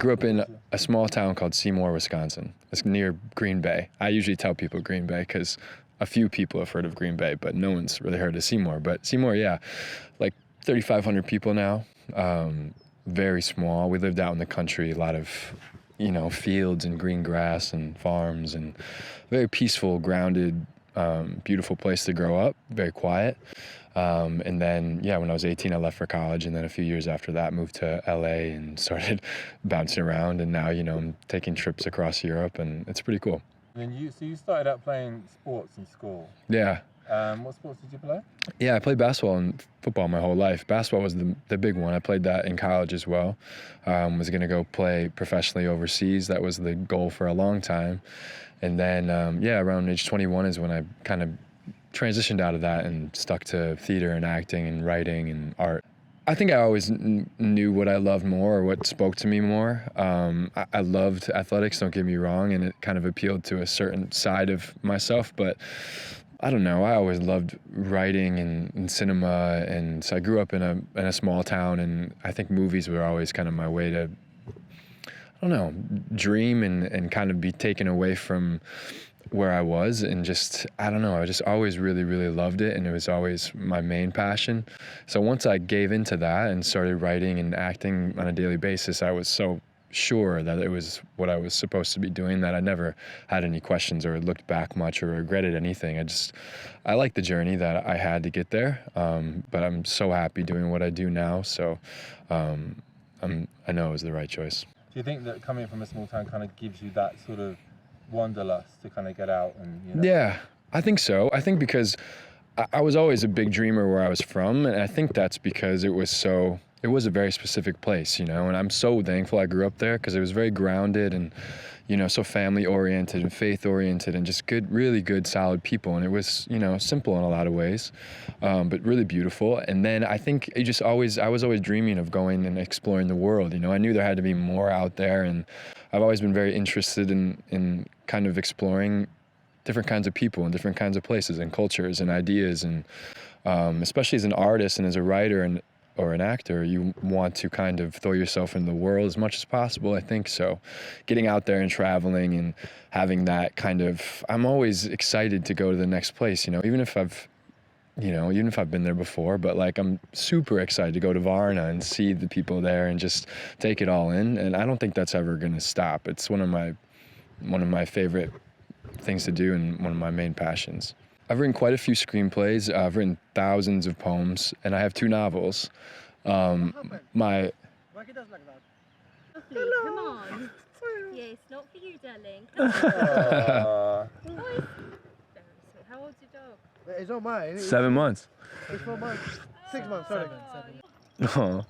grew up in a small town called Seymour, Wisconsin. It's near Green Bay. I usually tell people Green Bay because a few people have heard of Green Bay, but no one's really heard of Seymour. But Seymour, yeah, like 3,500 people now. Very small. We lived out in the country, a lot of, fields and green grass and farms, and very peaceful, grounded, beautiful place to grow up, very quiet. And then, when I was 18, I left for college, and then a few years after that, moved to LA and started bouncing around, and now, I'm taking trips across Europe, and it's pretty cool. And you started out playing sports in school. Yeah. What sports did you play? Yeah, I played basketball and football my whole life. Basketball was the big one. I played that in college as well. Was going to go play professionally overseas. That was the goal for a long time. And then, around age 21 is when I kind of transitioned out of that and stuck to theater and acting and writing and art. I think I always knew what I loved more, or what spoke to me more. I loved athletics, don't get me wrong, and it kind of appealed to a certain side of myself, but I don't know, I always loved writing and cinema, and so I grew up in a small town, and I think movies were always kind of my way to, dream and kind of be taken away from where I was, and just, I just always really, really loved it, and it was always my main passion. So once I gave into that and started writing and acting on a daily basis, I was so sure that it was what I was supposed to be doing that I never had any questions or looked back much or regretted anything. I like the journey that I had to get there, but I'm so happy doing what I do now, so I know it was the right choice. Do you think that coming from a small town kind of gives you that sort of wanderlust to kind of get out and, Yeah, I think so. I think because I was always a big dreamer where I was from, and I think that's because it was a very specific place, and I'm so thankful I grew up there because it was very grounded and, so family-oriented and faith-oriented and just good, really good, solid people. And it was, simple in a lot of ways, but really beautiful. And then I think I was always dreaming of going and exploring the world. I knew there had to be more out there, and I've always been very interested in kind of exploring different kinds of people and different kinds of places and cultures and ideas. And especially as an artist and as a writer or an actor, you want to kind of throw yourself in the world as much as possible, I think. So getting out there and traveling and having that kind of, I'm always excited to go to the next place, even if I've been there before, but like I'm super excited to go to Varna and see the people there and just take it all in. And I don't think that's ever going to stop. It's one of my favorite things to do and one of my main passions. I've written quite a few screenplays. I've written thousands of poems, and I have 2 novels. Why he does like that? Hello. Come on. Yeah, it's not for you, darling. How old's your dog? It's not mine. 7 months. It's not mine. 6 months, sorry. Oh.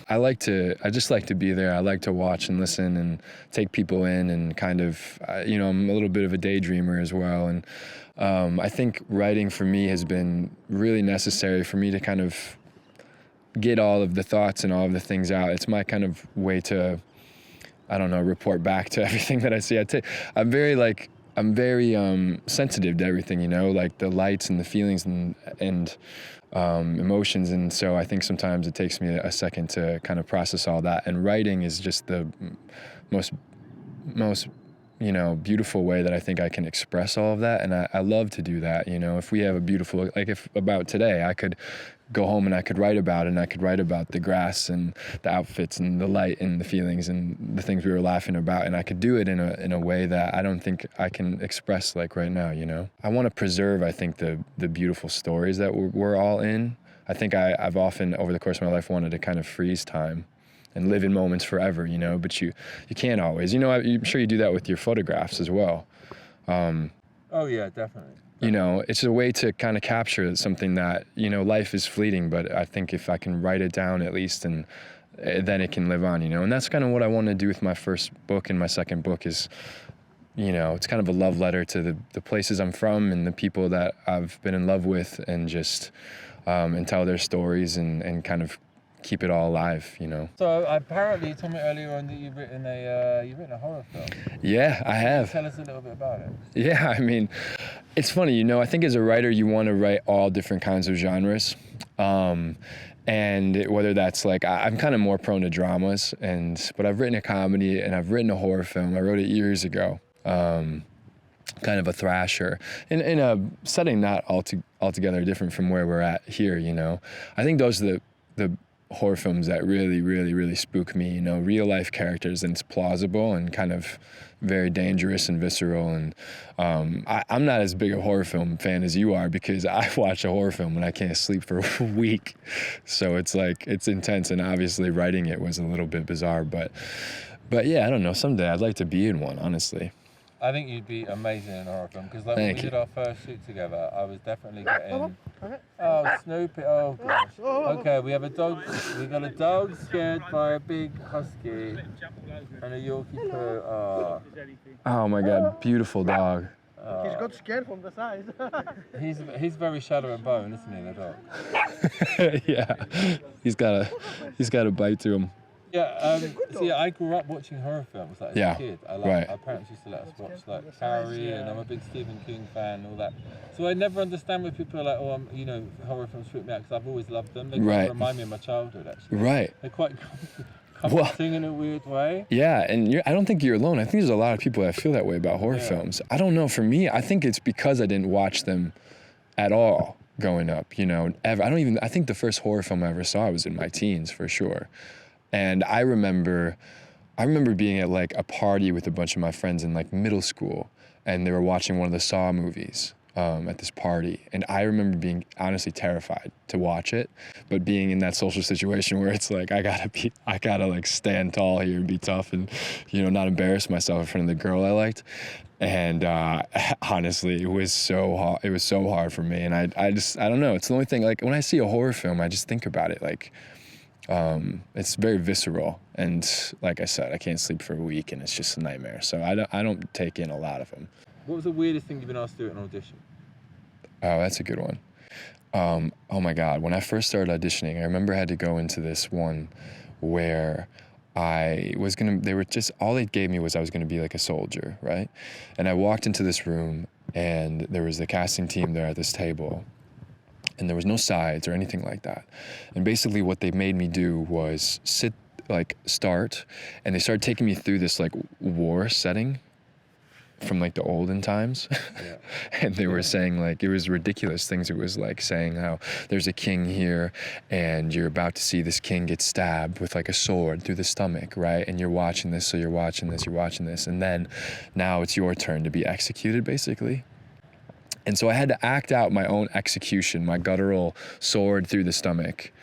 I just like to be there. I like to watch and listen and take people in and kind of, I'm a little bit of a daydreamer as well. And I think writing for me has been really necessary for me to kind of get all of the thoughts and all of the things out. It's my kind of way to, report back to everything that I see. I'm very sensitive to everything, like the lights and the feelings and emotions, and so I think sometimes it takes me a second to kind of process all that, and writing is just the most beautiful way that I think I can express all of that, and I love to do that. If we have a beautiful, if about today, I could go home and I could write about it, and I could write about the grass and the outfits and the light and the feelings and the things we were laughing about, and I could do it in a way that I don't think I can express like right now. I want to preserve, I think, the beautiful stories that we're all in. I think I've often over the course of my life wanted to kind of freeze time and live in moments forever, but you can't always. I'm sure you do that with your photographs as well. Oh yeah, definitely. It's a way to kind of capture something that, life is fleeting, but I think if I can write it down at least, and then it can live on, and that's kind of what I want to do with my first book and my second book is, it's kind of a love letter to the places I'm from and the people that I've been in love with, and just, and tell their stories and kind of keep it all alive, So apparently you told me earlier on that you've written a horror film. Yeah, I have. Tell us a little bit about it. Yeah, it's funny, I think as a writer you want to write all different kinds of genres. And whether that's like, I'm kind of more prone to dramas, but I've written a comedy and I've written a horror film. I wrote it years ago, kind of a thrasher, in a setting not altogether different from where we're at here, you know. I think those are the horror films that really, really, really spook me, you know, real life characters, and it's plausible and kind of very dangerous and visceral. And I'm not as big a horror film fan as you are, because I watch a horror film and I can't sleep for a week. So it's like, it's intense, and obviously writing it was a little bit bizarre, but yeah, I don't know, someday I'd like to be in one, honestly. I think you'd be amazing in a horror film, because like when we did our first shoot together, I was definitely getting, oh, Snoopy, oh gosh. Okay, we have a dog, we got a dog scared by a big husky and a Yorkie poo. Oh my God, beautiful dog. He's got scared from the size. He's very shadow and bone, isn't he, the dog? Yeah, he's got a bite to him. Yeah, see, I grew up watching horror films like, as a kid. Right. Our parents used to let us watch like Carrie, and I'm a big Stephen King fan and all that. So I never understand when people are like, oh, you know, horror films freak me out, because I've always loved them. They kind of remind me of my childhood, actually. Right. They're quite comforting in a weird way. Yeah, and I don't think you're alone. I think there's a lot of people that feel that way about horror films. I don't know, for me, I think it's because I didn't watch them at all growing up, you know, ever. I think the first horror film I ever saw was in my teens, for sure. And I remember being at like a party with a bunch of my friends in like middle school, and they were watching one of the Saw movies at this party. And I remember being honestly terrified to watch it, but being in that social situation where it's like, I gotta like stand tall here and be tough and, you know, not embarrass myself in front of the girl I liked. And honestly, it was so hard for me. And I don't know. It's the only thing, like when I see a horror film, I just think about it like, it's very visceral, and like I said, I can't sleep for a week, and it's just a nightmare. So I don't take in a lot of them. What was the weirdest thing you've been asked to do at an audition? Oh, that's a good one. Oh my God, when I first started auditioning, I remember I had to go into this one where all they gave me was I was gonna be like a soldier, right? And I walked into this room, and there was the casting team there at this table, and there was no sides or anything like that. And basically what they made me do was start, and they started taking me through this like war setting from like the olden times. Yeah. And they were saying like, it was ridiculous things. It was like saying how there's a king here, and you're about to see this king get stabbed with like a sword through the stomach, right? And you're watching this, so you're watching this, and then now it's your turn to be executed, basically. And so I had to act out my own execution, my guttural sword through the stomach,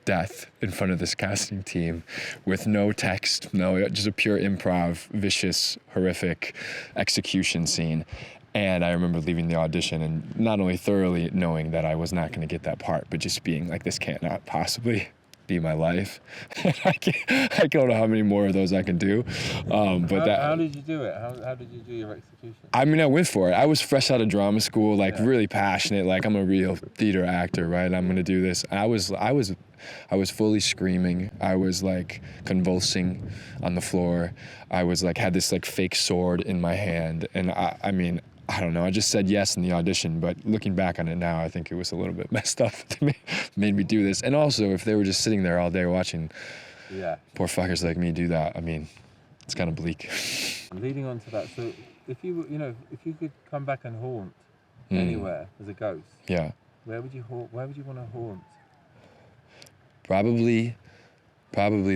death in front of this casting team with no text, just a pure improv, vicious, horrific execution scene. And I remember leaving the audition and not only thoroughly knowing that I was not going to get that part, but just being like, this cannot possibly be my life. I don't know how many more of those I can do. How did you do it? How did you do your execution? I mean, I went for it. I was fresh out of drama school, really passionate, like I'm a real theater actor, right? I'm gonna do this. I was fully screaming. I was like convulsing on the floor. I was like, had this like fake sword in my hand. And I mean, I don't know, I just said yes in the audition, but looking back on it now, I think it was a little bit messed up to me, made me do this. And also, if they were just sitting there all day watching poor fuckers like me do that, I mean, it's kind of bleak. Leading on to that, so if you could come back and haunt anywhere as a ghost, where would you want to haunt? Probably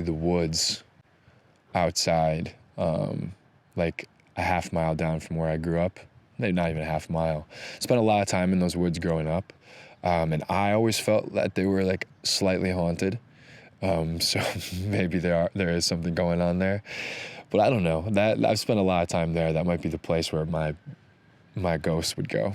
the woods outside, like a half mile down from where I grew up. Maybe not even a half mile. Spent a lot of time in those woods growing up. And I always felt that they were like slightly haunted. So maybe there is something going on there. But I don't know. That I've spent a lot of time there. That might be the place where my ghost would go.